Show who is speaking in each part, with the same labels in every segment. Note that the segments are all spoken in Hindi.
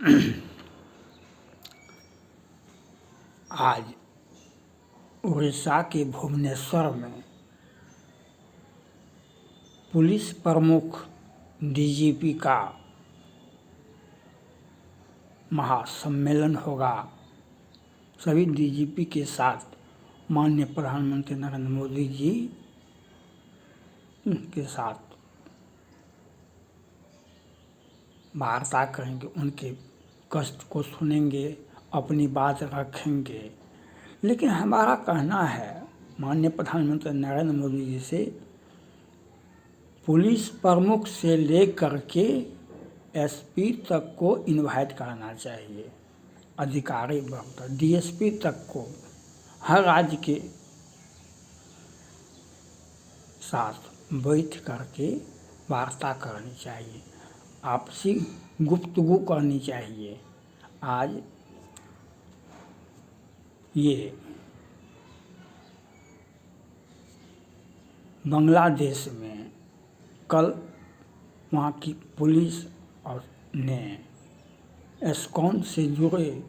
Speaker 1: आज उड़ीसा के भुवनेश्वर में पुलिस प्रमुख डीजीपी का महासम्मेलन होगा। सभी डीजीपी के साथ माननीय प्रधानमंत्री नरेंद्र मोदी जी के साथ वार्ता करेंगे, उनके कष्ट को सुनेंगे, अपनी बात रखेंगे। लेकिन हमारा कहना है माननीय प्रधानमंत्री नरेंद्र मोदी जी से, पुलिस प्रमुख से लेकर के एसपी तक को इनवाइट करना चाहिए, अधिकारी वर्ग तक, डीएसपी तक को हर राज्य के साथ बैठ करके वार्ता करनी चाहिए, आपसी गुफ्तगू करनी चाहिए। आज ये बांग्लादेश में कल वहाँ की पुलिस और ने एस्कॉन से जुड़े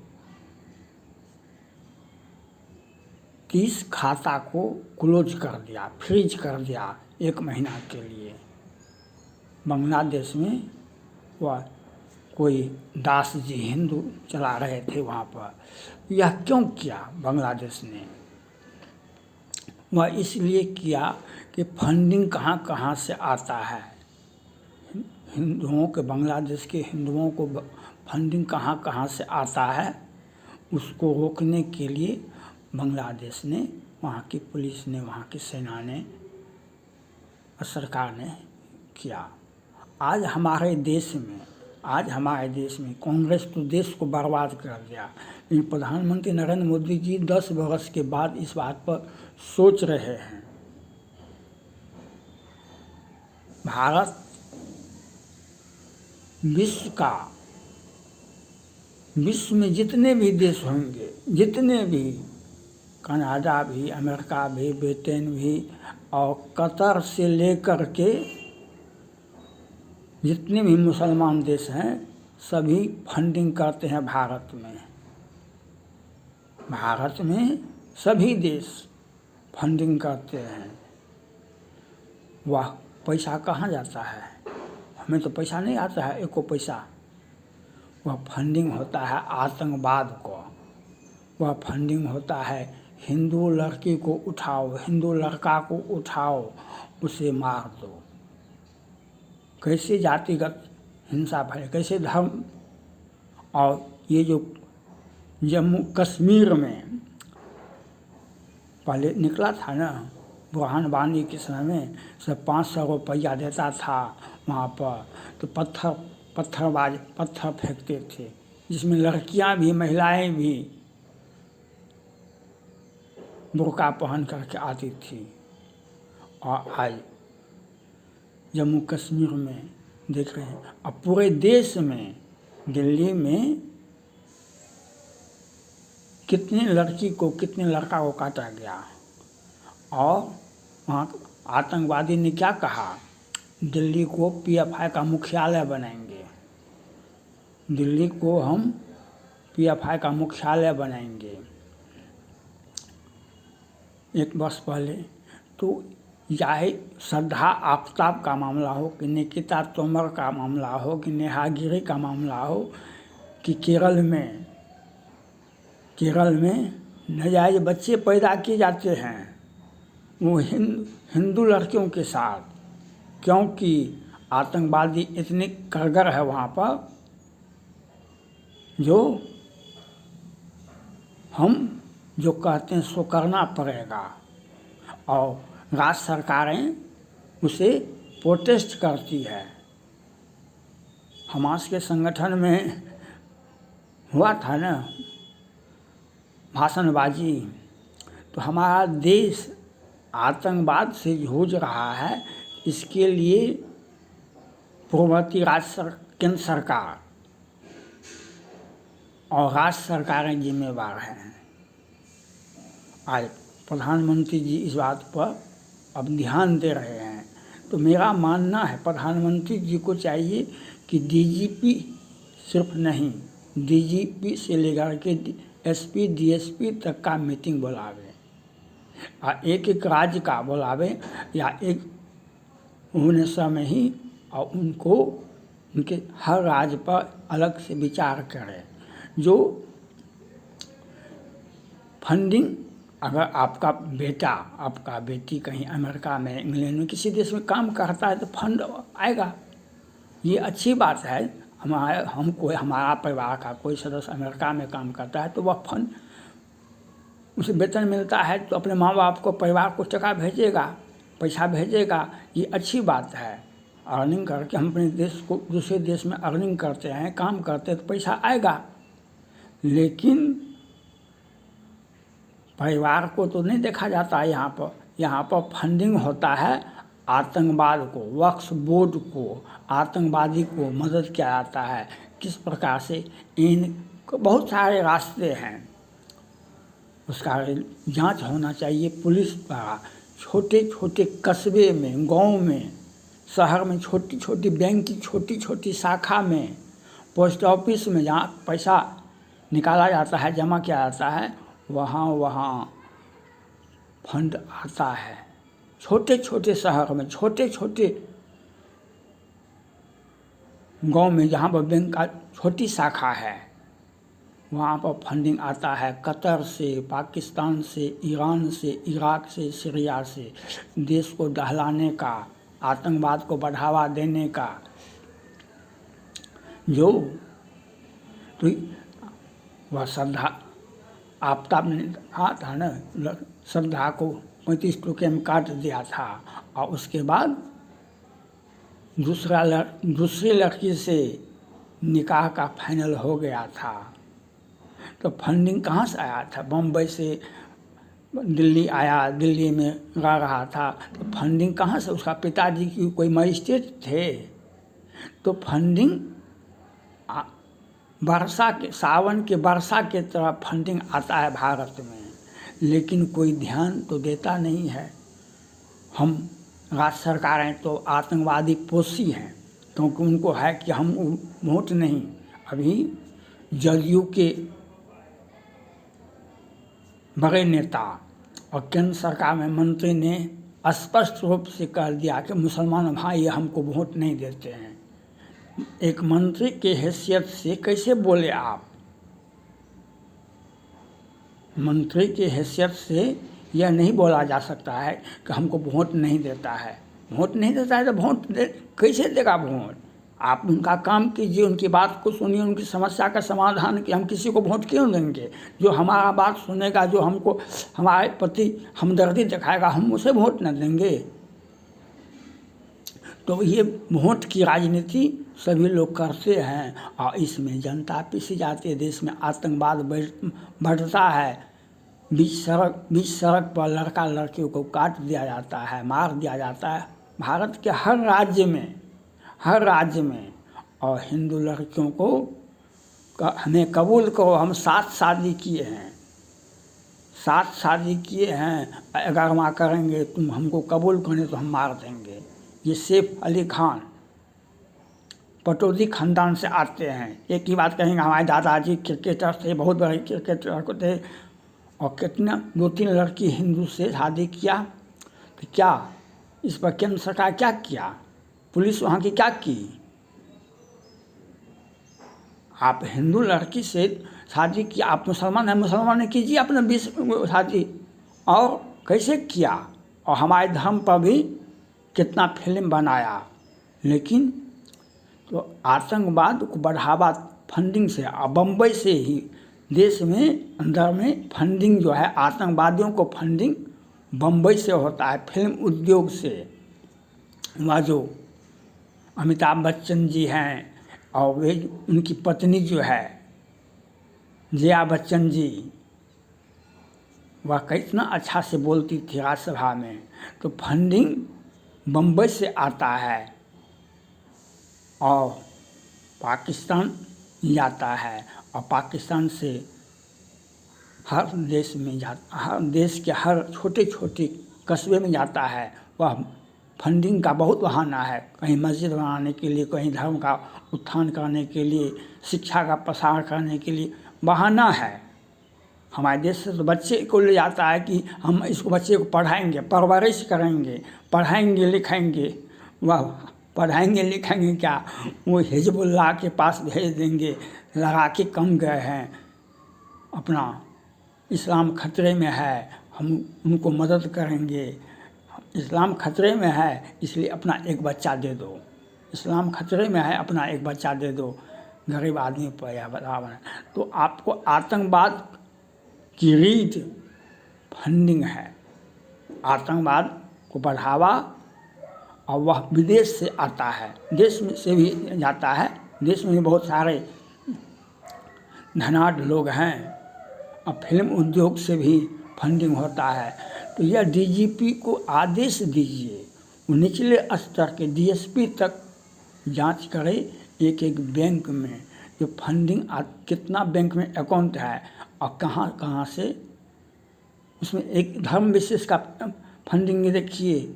Speaker 1: 30 खाता को क्लोज कर दिया, फ्रीज कर दिया 1 महीना के लिए। बांग्लादेश में वह कोई दास जी हिंदू चला रहे थे वहाँ पर। यह क्यों किया बांग्लादेश ने? वह इसलिए किया कि फंडिंग कहाँ कहाँ से आता है, हिंदुओं के, बांग्लादेश के हिंदुओं को फंडिंग कहाँ कहाँ से आता है, उसको रोकने के लिए बांग्लादेश ने, वहाँ की पुलिस ने, वहाँ की सेना ने, सरकार ने किया। आज हमारे देश में कांग्रेस तो देश को बर्बाद कर दिया, लेकिन प्रधानमंत्री नरेंद्र मोदी जी 10 वर्ष के बाद इस बात पर सोच रहे हैं। भारत विश्व में जितने भी देश होंगे, जितने भी, कनाडा भी, अमेरिका भी, ब्रिटेन भी और कतर से लेकर के जितने भी मुसलमान देश हैं, सभी फंडिंग करते हैं भारत में। भारत में सभी देश फंडिंग करते हैं। वह पैसा कहाँ जाता है? हमें तो पैसा नहीं आता है, एको पैसा। वह फंडिंग होता है आतंकवाद को, वह फंडिंग होता है हिंदू लड़की को उठाओ, हिंदू लड़का को उठाओ, उसे मार दो। कैसे जातिगत हिंसा फैले, कैसे धर्म। और ये जो जम्मू कश्मीर में पहले निकला था ना, बुरहान वानी के समय में सब 500 रुपया देता था वहाँ पर, तो पत्थर फेंकते थे, जिसमें लड़कियाँ भी, महिलाएं भी बुर्का पहन करके आती थी। और आज जम्मू कश्मीर में देख रहे हैं, अब पूरे देश में, दिल्ली में कितने लड़की को, कितने लड़का को काटा गया। और वहाँ आतंकवादी ने क्या कहा, दिल्ली को पीएफआई का मुख्यालय बनाएंगे, दिल्ली को हम पीएफआई का मुख्यालय बनाएंगे। 1 वर्ष पहले तो चाहे श्रद्धा आफ्ताब का मामला हो, कि निकिता तोमर का मामला हो, कि नेहा गिरी का मामला हो, कि केरल में नाजायज बच्चे पैदा किए जाते हैं वो हिंदू लड़कियों के साथ, क्योंकि आतंकवादी इतने कारगर है वहाँ पर, जो हम जो कहते हैं सो करना पड़ेगा। और राज्य सरकारें उसे प्रोटेस्ट करती है। हमास के संगठन में हुआ था ना भाषणबाजी, तो हमारा देश आतंकवाद से जूझ रहा है। इसके लिए पूर्ववर्ती केंद्र सरकार और राज्य सरकारें जिम्मेवार हैं। आज प्रधानमंत्री जी इस बात पर अब ध्यान दे रहे हैं। तो मेरा मानना है प्रधानमंत्री जी को चाहिए कि डीजीपी सिर्फ नहीं, डीजीपी से लेकर के एसपी डीएसपी तक का मीटिंग बुलावे और एक एक राज्य का बुलावे या एक उन्हें समय ही और उनको उनके हर राज्य पर अलग से विचार करें। जो फंडिंग, अगर आपका बेटा आपका बेटी कहीं अमेरिका में इंग्लैंड में किसी देश में काम करता है तो फंड आएगा, ये अच्छी बात है। हमारा परिवार का कोई सदस्य अमेरिका में काम करता है तो वह फंड उसे वेतन मिलता है तो अपने माँ बाप को परिवार को टका भेजेगा, पैसा भेजेगा, ये अच्छी बात है। अर्निंग करके हम अपने देश को दूसरे देश में अर्निंग करते हैं, काम करते हैं तो पैसा आएगा। लेकिन परिवार को तो नहीं देखा जाता है। यहाँ पर फंडिंग होता है आतंकवाद को, वक्फ बोर्ड को, आतंकवादी को मदद किया जाता है। किस प्रकार से इन बहुत सारे रास्ते हैं, उसका जांच होना चाहिए पुलिस द्वारा। छोटे छोटे कस्बे में, गांव में, शहर में छोटी छोटी बैंक की छोटी छोटी शाखा में, पोस्ट ऑफिस में जहाँ पैसा निकाला जाता है, जमा किया जाता है, वहाँ फंड आता है। छोटे छोटे शहर में, छोटे छोटे गांव में जहाँ पर बैंक का छोटी शाखा है, वहाँ पर फंडिंग आता है कतर से, पाकिस्तान से, ईरान से, इराक से, सीरिया से, देश को दहलाने का, आतंकवाद को बढ़ावा देने का। जो तो वह श्रद्धा आपदा में था ना, श्रद्धा को 35 टुकड़े में काट दिया था और उसके बाद दूसरी लड़की से निकाह का फाइनल हो गया था। तो फंडिंग कहाँ से आया था? बम्बई से दिल्ली आया, दिल्ली में रह रहा था तो फंडिंग कहाँ से? उसका पिताजी की कोई मजिस्ट्रेट थे तो फंडिंग सावन के वर्षा के तरह फंडिंग आता है भारत में। लेकिन कोई ध्यान तो देता नहीं है। हम राज्य सरकारें तो आतंकवादी पोषी हैं क्योंकि उनको है कि हम वोट नहीं। अभी जदयू के बड़े नेता और केंद्र सरकार में मंत्री ने स्पष्ट रूप से कह दिया कि मुसलमान भाई हमको वोट नहीं देते हैं। एक मंत्री के हैसियत से कैसे बोले आप? मंत्री के हैसियत से यह नहीं बोला जा सकता है कि हमको वोट नहीं देता है। वोट नहीं देता है तो कैसे देगा वोट? आप उनका काम कीजिए, उनकी बात को सुनिए, उनकी समस्या का समाधान कि हम किसी को वोट क्यों देंगे? जो हमारा बात सुनेगा, जो हमको हमारे प्रति हमदर्दी दिखाएगा, हम उसे वोट न देंगे। तो ये वोट की राजनीति सभी लोग करते हैं और इसमें जनता पिस जाती है। देश में आतंकवाद बढ़ता है। बीच सड़क पर लड़का लड़कियों को काट दिया जाता है, मार दिया जाता है भारत के हर राज्य में। और हिंदू लड़कियों को हमें कबूल करो, हम 7 शादी किए हैं, 11वां करेंगे, तुम हमको कबूल करें तो हम मार देंगे। ये सैफ अली खान पटौदी खानदान से आते हैं। एक ही बात कहेंगे, हमारे दादाजी क्रिकेटर थे, बहुत बड़े क्रिकेटर थे और कितना 2-3 लड़की हिंदू से शादी किया। तो क्या इस पर केंद्र सरकार क्या किया? पुलिस वहाँ की क्या की? आप हिंदू लड़की से शादी किया, आप मुसलमान हैं, मुसलमान ने कीजिए अपने 20 शादी। और कैसे किया? और हमारे धर्म पर भी कितना फिल्म बनाया। लेकिन तो आतंकवाद को बढ़ावा फंडिंग से, बम्बई से ही देश में अंदर में फंडिंग जो है, आतंकवादियों को फंडिंग बम्बई से होता है, फिल्म उद्योग से। वह जो अमिताभ बच्चन जी हैं और वे उनकी पत्नी जो है जया बच्चन जी, वह कितना अच्छा से बोलती थी राज्यसभा में। तो फंडिंग बम्बई से आता है और पाकिस्तान जाता है और पाकिस्तान से हर देश में हर देश के हर छोटे छोटे कस्बे में जाता है। वह फंडिंग का बहुत बहाना है, कहीं मस्जिद बनाने के लिए, कहीं धर्म का उत्थान करने के लिए, शिक्षा का प्रसार करने के लिए बहाना है। हमारे देश से तो बच्चे को ले जाता है कि हम इसको बच्चे को पढ़ाएंगे, परवरिश करेंगे, पढ़ाएंगे लिखाएंगे। वह पढ़ाएंगे लिखाएंगे क्या, वो हिजबुल्लाह के पास भेज देंगे, लगा के कम गए हैं, अपना इस्लाम खतरे में है, हम उनको मदद करेंगे। इस्लाम खतरे में है इसलिए अपना एक बच्चा दे दो, इस्लाम खतरे में है अपना एक बच्चा दे दो, गरीब आदमी पर या बराबर। तो आपको आतंकवाद की रीत फंडिंग है, आतंकवाद को बढ़ावा, और वह विदेश से आता है, देश में से भी जाता है। देश में भी बहुत सारे धनाढ़ लोग हैं, और फिल्म उद्योग से भी फंडिंग होता है। तो यह डीजीपी को आदेश दीजिए, वो निचले स्तर के डीएसपी तक जांच करे एक एक बैंक में जो फंडिंग कितना बैंक में अकाउंट है और कहाँ कहाँ से, उसमें एक धर्म विशेष का फंडिंग देखिए,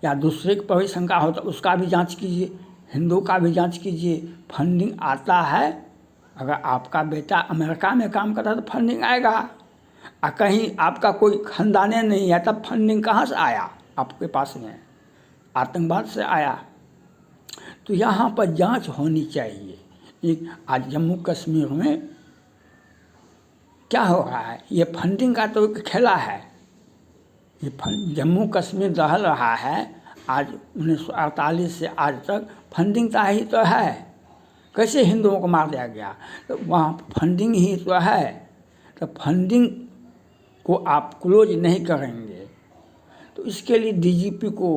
Speaker 1: या दूसरे के पर भी शंका हो तो उसका भी जांच कीजिए, हिंदू का भी जांच कीजिए। फंडिंग आता है, अगर आपका बेटा अमेरिका में काम करता है तो फंडिंग आएगा, और कहीं आपका कोई खानदाने नहीं है तब फंडिंग कहाँ से आया आपके पास में, आतंकवाद से आया। तो यहाँ पर जांच होनी चाहिए। एक आज जम्मू कश्मीर में क्या हो रहा है, ये फंडिंग का तो एक खेला है। ये जम्मू कश्मीर दहल रहा है, आज 1948 से आज तक फंडिंग का ही तो है। कैसे हिंदुओं को मार दिया गया, तो वहाँ फंडिंग ही तो है। तो फंडिंग को आप क्लोज नहीं करेंगे, तो इसके लिए डीजीपी को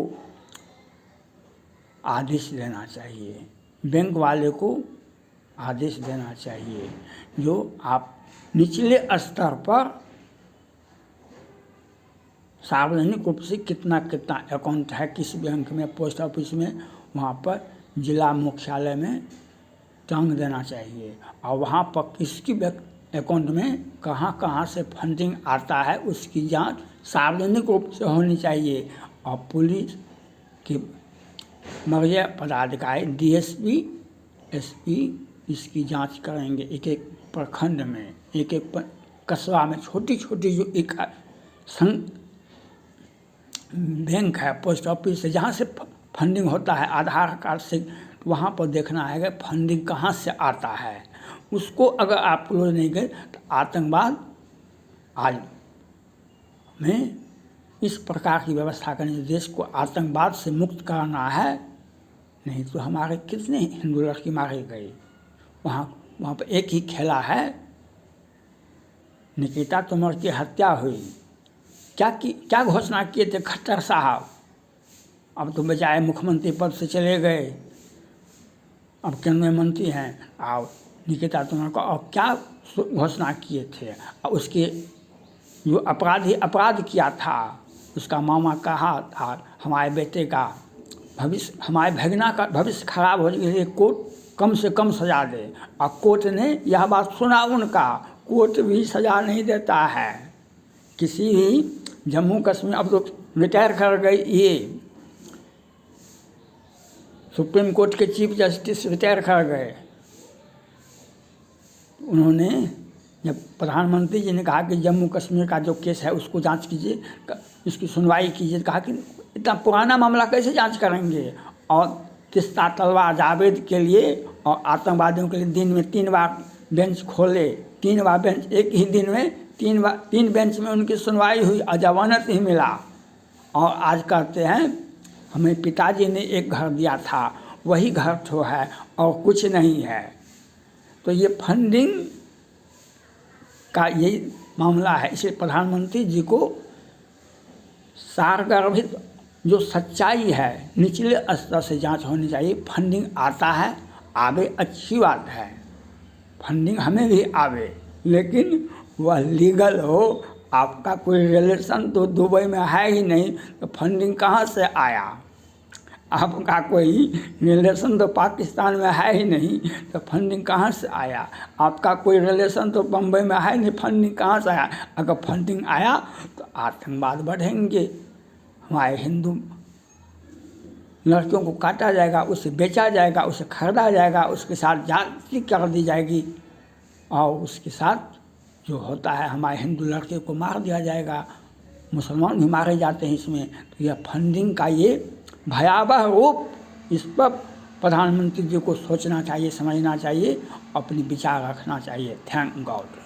Speaker 1: आदेश देना चाहिए, बैंक वाले को आदेश देना चाहिए, जो आप निचले स्तर पर सार्वजनिक रूप से कितना कितना अकाउंट है किस बैंक में, पोस्ट ऑफिस में, वहाँ पर जिला मुख्यालय में टांग देना चाहिए, और वहाँ पर किसकी अकाउंट में कहाँ कहाँ से फंडिंग आता है उसकी जांच सार्वजनिक रूप से होनी चाहिए। और पुलिस के मर्जी पदाधिकारी डीएसपी एसपी इसकी जांच करेंगे, एक एक प्रखंड में, एक एक कस्बा में, छोटी छोटी जो एक बैंक है, पोस्ट ऑफिस से जहाँ से फंडिंग होता है आधार कार्ड से, वहाँ पर देखना है कि फंडिंग कहाँ से आता है। उसको अगर आप क्लोज नहीं करें तो आतंकवाद आज में इस प्रकार की व्यवस्था करनी, देश को आतंकवाद से मुक्त करना है। नहीं तो हमारे कितने हिंदू लड़की मारे गए, वहाँ पर एक ही खेला है, निकिता तोमर की हत्या हुई, क्या घोषणा किए थे खट्टर साहब, अब तो बजाय मुख्यमंत्री पद से चले गए, अब केंद्रीय मंत्री हैं। और निकिता तोमर को और क्या घोषणा किए थे, और उसके जो अपराध किया था, उसका मामा कहा था हमारे बेटे का भविष्य, हमारे भगना का भविष्य खराब हो जाए, कोर्ट कम से कम सजा दे, और कोर्ट ने यह बात सुना उनका, कोर्ट भी सजा नहीं देता है किसी भी। जम्मू कश्मीर अब तो रिटायर कर गई, ये सुप्रीम कोर्ट के चीफ जस्टिस रिटायर कर गए। उन्होंने जब प्रधानमंत्री जी ने कहा कि जम्मू कश्मीर का जो केस है उसको जांच कीजिए, इसकी सुनवाई कीजिए, कहा कि इतना पुराना मामला कैसे जांच करेंगे, और तिस्ता तलवार जावेद के लिए और आतंकवादियों के लिए दिन में 3 बार बेंच खोले, 3 बार बेंच, एक ही दिन में 3 बेंच में उनकी सुनवाई हुई और जमानत ही मिला। और आज कहते हैं हमें पिताजी ने एक घर दिया था, वही घर तो है और कुछ नहीं है। तो ये फंडिंग का यही मामला है। इसलिए प्रधानमंत्री जी को सारगर्भित जो सच्चाई है निचले स्तर से जांच होनी चाहिए। फंडिंग आता है, आवे, अच्छी बात है, फंडिंग हमें भी आवे, लेकिन वह लीगल हो। आपका कोई रिलेशन तो दुबई में है ही नहीं, तो फंडिंग कहाँ से आया? आपका कोई रिलेशन तो पाकिस्तान में है ही नहीं, तो फंडिंग कहाँ से आया? आपका कोई रिलेशन तो बम्बई में है नहीं, फंडिंग कहाँ से आया? अगर फंडिंग आया तो आतंकवाद बढ़ेंगे, हमारे हिंदू लड़कियों को काटा जाएगा, उसे बेचा जाएगा, उसे खरीदा जाएगा, उसके साथ जाति कर दी जाएगी और उसके साथ जो होता है हमारे हिंदू लड़के को मार दिया जाएगा, मुसलमान भी मारे जाते हैं इसमें। तो यह फंडिंग का ये भयावह रूप, इस पर प्रधानमंत्री जी को सोचना चाहिए, समझना चाहिए, अपनी विचार रखना चाहिए। Thank God.